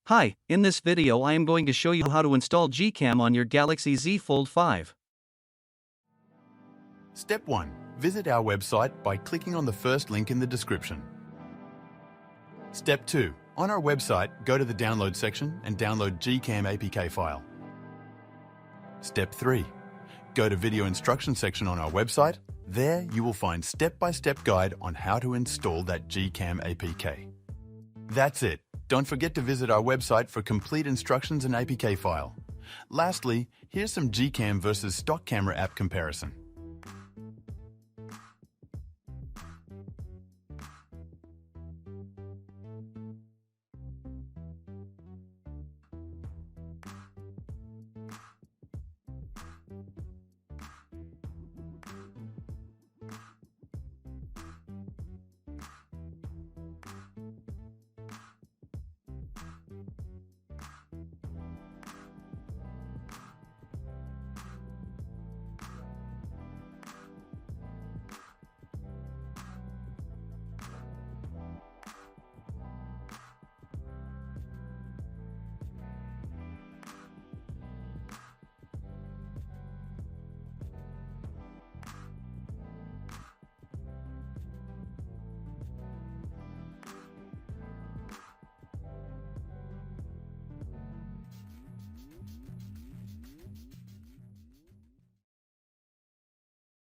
Hi, in this video I am going to show you how to install GCam on your Galaxy Z Fold 5. Step 1. Visit our website by clicking on the first link in the description. Step 2. On our website, go to the download section and download GCam APK file. Step 3. Go to video instruction section on our website. There you will find step-by-step guide on how to install that GCam APK. That's it. Don't forget to visit our website for complete instructions and APK file. Lastly, here's some GCam versus stock camera app comparison.